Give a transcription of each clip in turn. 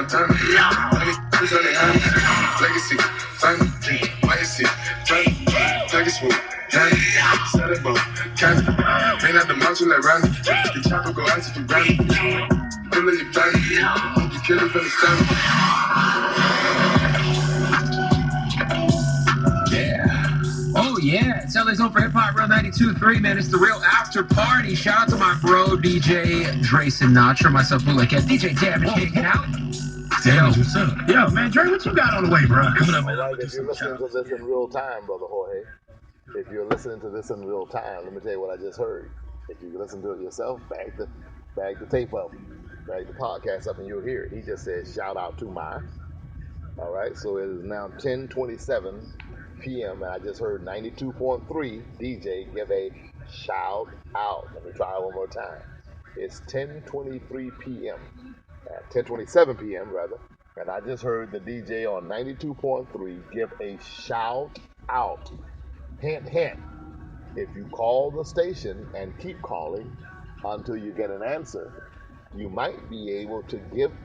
time. Money, push on the hand. Legacy, family, legacy, family, legacy, family, set it up, candy. Man at the mountain like Randy. The chopper go out to the Randy. Kill your family, you kill it for the family. Oh yeah, it's LA's Open Hip Hop Real 92.3, man. It's the real after party. Shout out to my bro DJ Dre Sinatra, myself Bootleg Cat, DJ Damage hanging out. Damage, what's up? Yo, man, Dre, what you got on the way, bro? Coming up, man. All right, if you're listening to this in real time, Brother Jorge, if you're listening to this in real time, let me tell you what I just heard. If you listen to it yourself, bag the tape up, bag the podcast up, and you'll hear it. He just said, shout out to my. All right, so it is now 10:27 p.m., and I just heard 92.3 DJ give a shout out. Let me try it one more time. It's 10:23 p.m., 10:27 p.m. rather, and I just heard the DJ on 92.3 give a shout out. Hint, hint. If you call the station and keep calling until you get an answer, you might be able to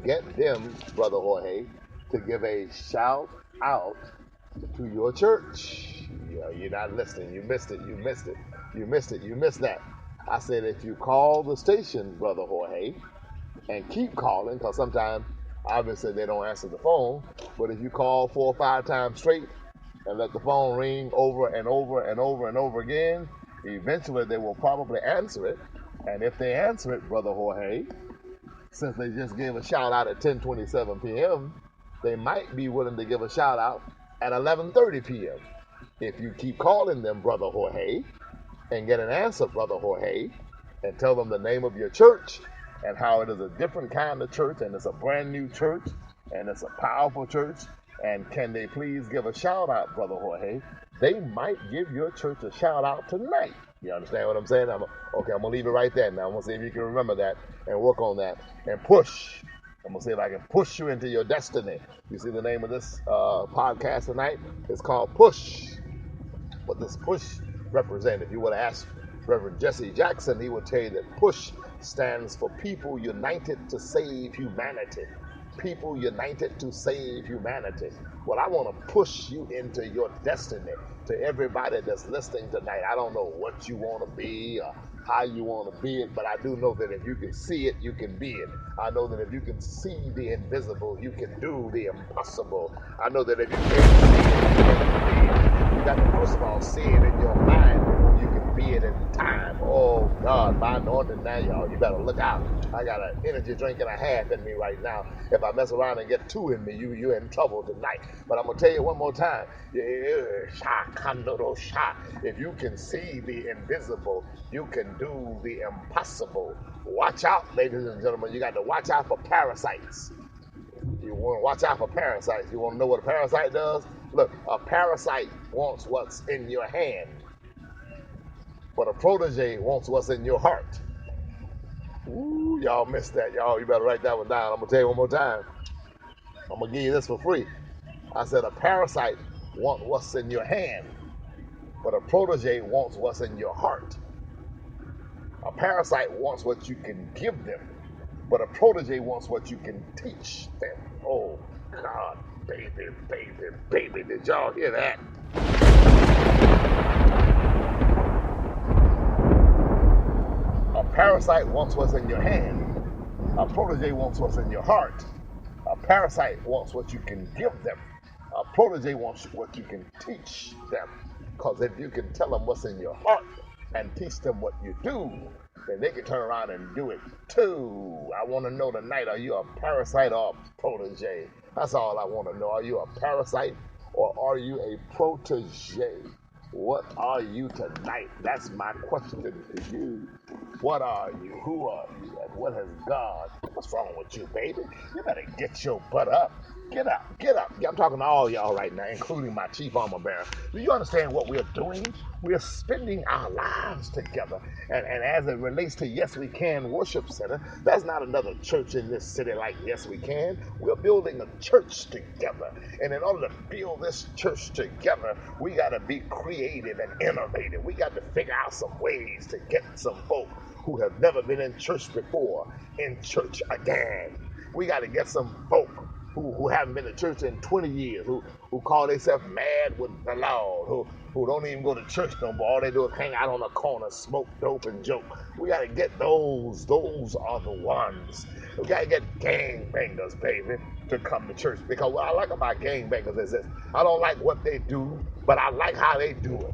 get them, Brother Jorge, to give a shout out to your church. You're not listening. You missed it. You missed it. You missed it. You missed that. I said if you call the station, Brother Jorge, and keep calling, because sometimes, obviously, they don't answer the phone, but if you call 4 or 5 times straight and let the phone ring over and over and over and over again, eventually they will probably answer it. And if they answer it, Brother Jorge, since they just gave a shout out at 10:27 p.m., they might be willing to give a shout out at 11:30 p.m. If you keep calling them, Brother Jorge, and get an answer, Brother Jorge, and tell them the name of your church and how it is a different kind of church and it's a brand new church and it's a powerful church, and can they please give a shout out, Brother Jorge, they might give your church a shout out tonight. You understand what I'm saying? I'm going to leave it right there now. I'm going to see if you can remember that and work on that and push. I'm going to see if I can push you into your destiny. You see the name of this podcast tonight? It's called Push. What does push represent? If you would ask Reverend Jesse Jackson, he would tell you that PUSH stands for People United to Save Humanity. People united to save humanity. Well, I want to push you into your destiny. To everybody that's listening tonight, I don't know what you want to be or how you want to be it, but I do know that if you can see it, you can be it. I know that if you can see the invisible, you can do the impossible. I know that if you can't see it, you can't be it. You got to first of all see it in your mind before you can be it in time. Oh God, my anointing now, y'all, you better look out. I got an energy drink and a half in me right now. If I mess around and get 2 in me, you're in trouble tonight. But I'm gonna tell you one more time. If you can see the invisible, you can do the impossible. Watch out, ladies and gentlemen. You got to watch out for parasites. You want to watch out for parasites. You want to know what a parasite does? Look, a parasite wants what's in your hand, but a protege wants what's in your heart. Ooh, y'all missed that, y'all. You better write that one down. I'm going to tell you one more time. I'm going to give you this for free. I said a parasite wants what's in your hand, but a protege wants what's in your heart. A parasite wants what you can give them, but a protege wants what you can teach them. Oh, God, baby, baby, baby. Did y'all hear that? A parasite wants what's in your hand. A protege wants what's in your heart. A parasite wants what you can give them. A protege wants what you can teach them. Because if you can tell them what's in your heart and teach them what you do, then they can turn around and do it too. I want to know tonight, are you a parasite or a protege? That's all I want to know. Are you a parasite or are you a protege? What are you tonight? That's my question to you. What are you? Who are you? And what has God? What's wrong with you, baby? You better get your butt up. Get up, get up. I'm talking to all y'all right now, including my chief armor bearer. Do you understand what we're doing? We're spending our lives together. And as it relates to Yes We Can Worship Center, that's not another church in this city like Yes We Can. We're building a church together. And in order to build this church together, we got to be creative and innovative. We got to figure out some ways to get some folk who have never been in church before in church again. We got to get some folk who haven't been to church in 20 years, who call themselves mad with the Lord, who don't even go to church no more. All they do is hang out on the corner, smoke dope and joke. We got to get those. Those are the ones. We got to get gangbangers, baby, to come to church. Because what I like about gangbangers is this. I don't like what they do, but I like how they do it.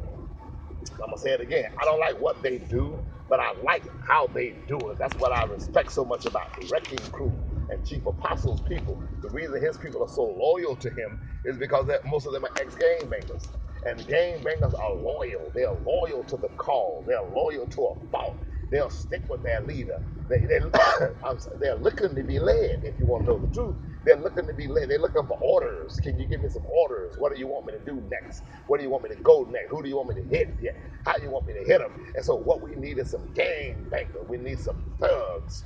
I'm going to say it again. I don't like what they do, but I like how they do it. That's what I respect so much about the Wrecking Crew and Chief Apostle's people. The reason his people are so loyal to him is because most of them are ex-gangbangers. And gangbangers are loyal. They are loyal to the call. They are loyal to a fault. They'll stick with their leader. They're looking to be led, if you want to know the truth. They're looking to be led. They're looking for orders. Can you give me some orders? What do you want me to do next? Where do you want me to go next? Who do you want me to hit? Yeah. How do you want me to hit them? And so what we need is some gangbangers. We need some thugs.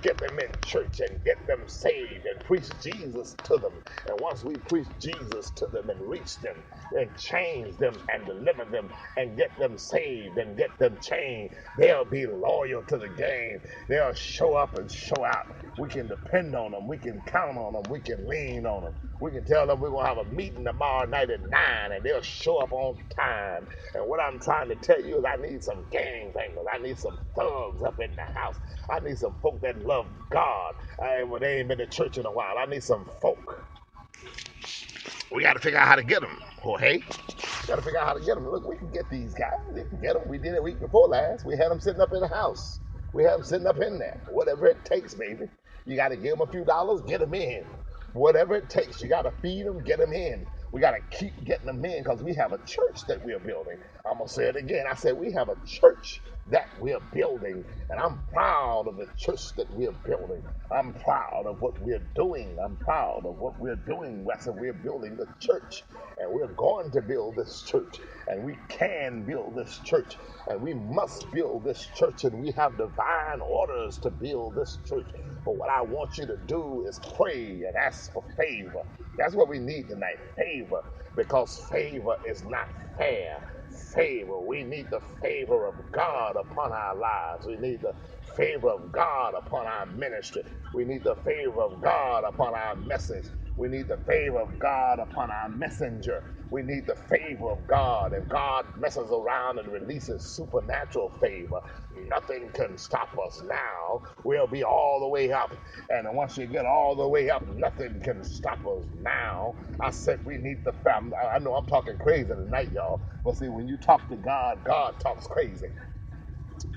Get them in church and get them saved and preach Jesus to them. And once we preach Jesus to them and reach them and change them and deliver them and get them saved and get them changed, they'll be loyal to the game. They'll show up and show out. We can depend on them. We can count on them. We can lean on them. We can tell them we're going to have a meeting tomorrow night at 9 and they'll show up on time. And what I'm trying to tell you is I need some gangbangers. I need some thugs up in the house. I need some folk that love God. Well, they ain't been to church in a while. I need some folk. We got to figure out how to get them, Jorge. We got to figure out how to get them. Look, we can get these guys. We can get them. We did it week before last. We had them sitting up in the house. We have them sitting up in there. Whatever it takes, baby. You got to give them a few dollars, get them in. Whatever it takes. You got to feed them, get them in. We got to keep getting them in because we have a church that we're building. I'm going to say it again. I said we have a church that we're building, and I'm proud of the church that we're building. I'm proud of what we're doing. I'm proud of what we're doing. I said we're building the church, and we're going to build this church, and we can build this church, and we must build this church, and we have divine orders to build this church. But what I want you to do is pray and ask for favor. That's what we need tonight, favor, because favor is not fair. Favor. We need the favor of God upon our lives. We need the favor of God upon our ministry. We need the favor of God upon our message. We need the favor of God upon our messenger. We need the favor of God. If God messes around and releases supernatural favor, nothing can stop us now. We'll be all the way up. And once you get all the way up, nothing can stop us now. I said we need the family. I know I'm talking crazy tonight, y'all. But see, when you talk to God, God talks crazy.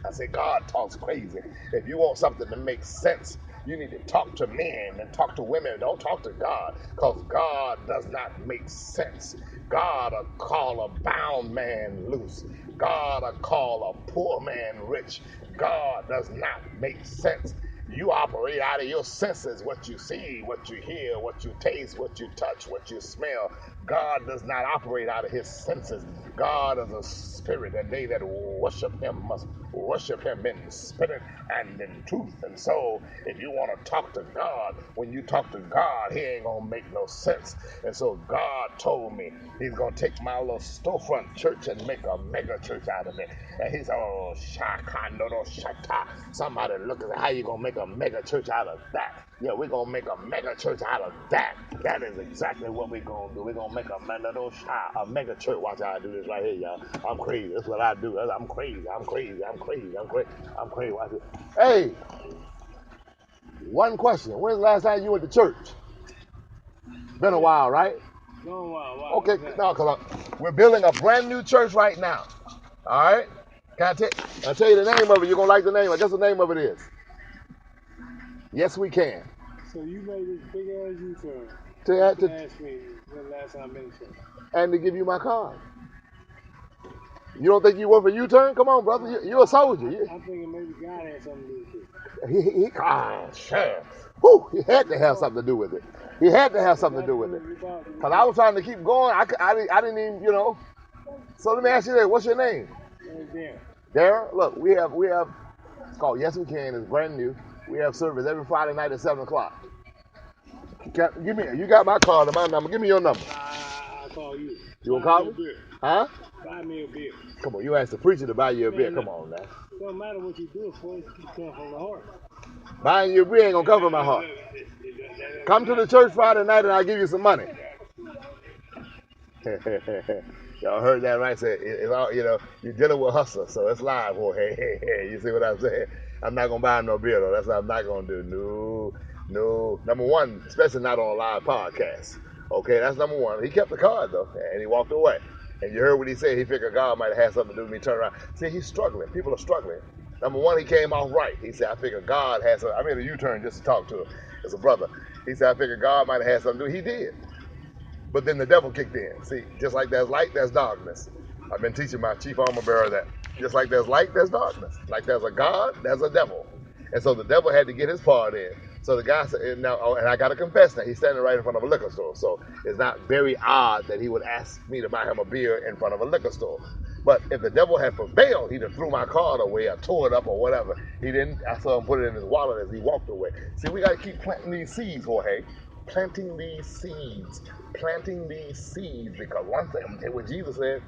I say God talks crazy. If you want something to make sense, you need to talk to men and talk to women. Don't talk to God, because God does not make sense. God will call a bound man loose. God will call a poor man rich. God does not make sense. You operate out of your senses, what you see, what you hear, what you taste, what you touch, what you smell. God does not operate out of his senses. God is a spirit, and they that worship him must worship him in spirit and in truth. And so if you want to talk to God, when you talk to God, he ain't going to make no sense. And so God told me he's going to take my little storefront church and make a mega church out of it. And he said, oh, shaka. Somebody look at how you going to make a mega church out of that. Yeah, we're going to make a mega church out of that. That is exactly what we're going to do. We're going to make a mega church. Watch how I do this right here, y'all. I'm crazy. That's what I do. I'm crazy. Watch it. Hey, one question. When's the last time you went to church? Been a while, right? Been a while. Okay, no, because we're building a brand new church right now. All right? I'll tell you the name of it. You're going to like the name of it. Guess the name of it is. Yes, we can. So you made this big ass U-turn. To ask me when last time I've been to church. And to give you my card. You don't think you work for U-turn? Come on, brother. You're a soldier. I'm thinking maybe God had something to do with it. Sure. Whew, he had to have something to do with it. He had to have something to do with it. Because I was trying to keep going. I didn't even, So let me ask you this. What's your name? Darren. Look, we have. It's called Yes We Can. It's brand new. We have service every Friday night at 7 o'clock. You got my card and my number. Give me your number. I'll call you. You want to call me? Huh? Buy me a beer. Come on, you asked the preacher to buy you a beer. Come on now. It don't matter what you do it for, it come from the heart. Buying you a beer ain't going to come from my heart. That Come to the church Friday night and I'll give you some money. Y'all heard that right? Say it's all, you know, you're dealing with hustlers, so it's live. Hey, you see what I'm saying? I'm not gonna buy him no beer though. That's what I'm not gonna do. No. Number one, especially not on a live podcast. Okay, that's number one. He kept the card though, and he walked away. And you heard what he said. He figured God might have had something to do with me turn around. See, he's struggling. People are struggling. Number one, he came off right. He said, I figured God has something. I made a U-turn just to talk to him as a brother. He said, I figured God might have had something to do. He did. But then the devil kicked in. See, just like there's light, there's darkness. I've been teaching my chief armor bearer that. Just like there's light, there's darkness. Like there's a God, there's a devil. And so the devil had to get his part in. So the guy said, now, and I got to confess that he's standing right in front of a liquor store. So it's not very odd that he would ask me to buy him a beer in front of a liquor store. But if the devil had prevailed, he'd have threw my card away or tore it up or whatever. He didn't. I saw him put it in his wallet as he walked away. See, we got to keep planting these seeds, Jorge. Planting these seeds. Because one thing, what Jesus said,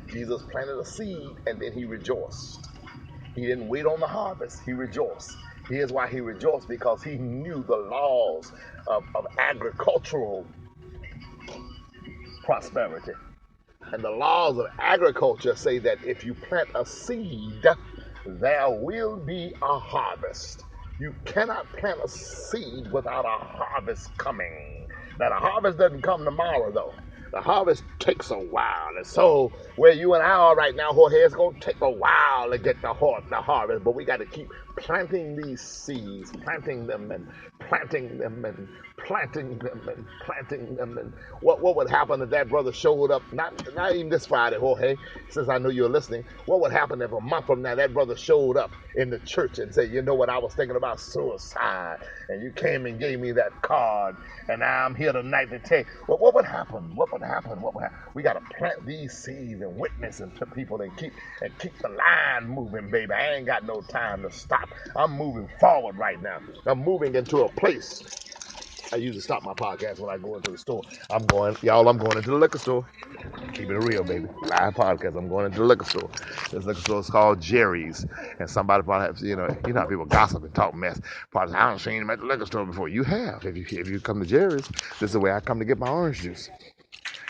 Jesus planted a seed and then he rejoiced. He didn't wait on the harvest, he rejoiced. Here's why he rejoiced, because he knew the laws of agricultural prosperity. And the laws of agriculture say that if you plant a seed, there will be a harvest. You cannot plant a seed without a harvest coming. Now, the harvest doesn't come tomorrow, though. The harvest takes a while. And so, where you and I are right now, Jorge, it's going to take a while to get the harvest. But we got to keep planting these seeds, planting them and planting them and planting them and planting them. And what would happen if that brother showed up, not even this Friday, Jorge, since I know you're listening, what would happen if a month from now that brother showed up in the church and said, you know what, I was thinking about suicide, and you came and gave me that card, and now I'm here tonight to tell you, well, what would happen? What would happen? We got to plant these seeds and witness to people and keep the line moving, baby. I ain't got no time to stop. I'm moving forward right now. I'm moving into a place. I usually stop my podcast when I go into the store. I'm going into the liquor store. Keep it real, baby. Live podcast. I'm going into the liquor store. This liquor store is called Jerry's. And somebody probably has, you know how people gossip and talk mess. Probably, I haven't seen him at the liquor store before. You have. If you come to Jerry's, this is the way I come to get my orange juice.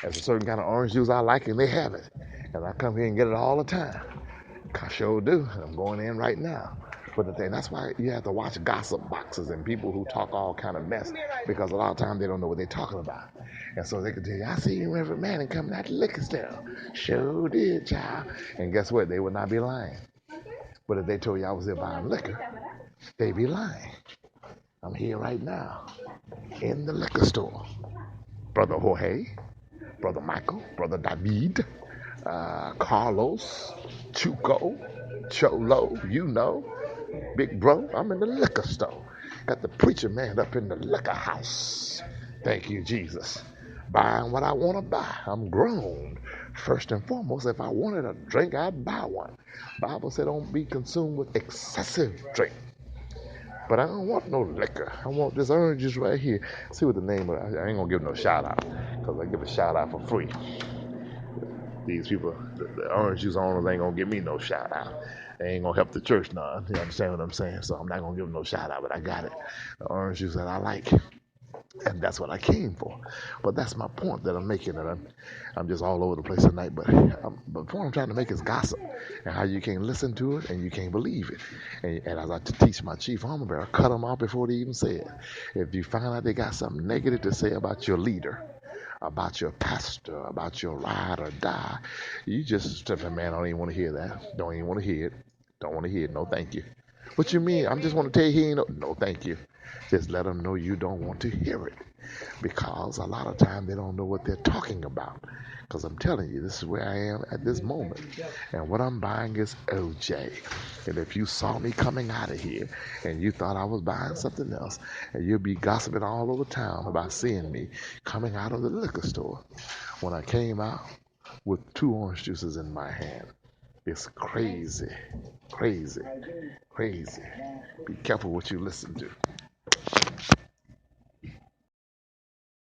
There's a certain kind of orange juice I like, and they have it. And I come here and get it all the time. I sure do. And I'm going in right now. But the thing, that's why you have to watch gossip boxes and people who talk all kind of mess, because a lot of times they don't know what they're talking about. And so they can tell you, I see you, Reverend Manning, coming out the liquor store. Sure did, child. And guess what? They would not be lying. But if they told you I was there buying liquor, they'd be lying. I'm here right now in the liquor store. Brother Jorge, Brother Michael, Brother David, Carlos, Chuco, Cholo, you know. Big bro, I'm in the liquor store. Got the preacher man up in the liquor house. Thank you, Jesus. Buying what I want to buy. I'm grown. First and foremost, if I wanted a drink, I'd buy one. Bible said don't be consumed with excessive drink. But I don't want no liquor. I want this orange juice right here. See what the name of it. I ain't going to give no shout out, because I give a shout out for free. These people, the orange juice owners ain't going to give me no shout out. They ain't going to help the church none. You understand what I'm saying? So I'm not going to give them no shout out, but I got it. The orange juice that I like. And that's what I came for. But that's my point that I'm making. And I'm just all over the place tonight. But the point I'm trying to make is gossip. And how you can't listen to it and you can't believe it. And as I teach my chief armor bearer, cut them off before they even say it. If you find out they got something negative to say about your leader, about your pastor, about your ride or die, you just, man, I don't even want to hear that. Don't even want to hear it. Don't want to hear it. No, thank you. What you mean? I'm just want to tell you he ain't no, thank you. Just let them know you don't want to hear it. Because a lot of times they don't know what they're talking about. Because I'm telling you, this is where I am at this moment. And what I'm buying is OJ. And if you saw me coming out of here and you thought I was buying something else, and you'll be gossiping all over town about seeing me coming out of the liquor store when I came out with 2 orange juices in my hand. It's crazy, crazy, crazy. Be careful what you listen to.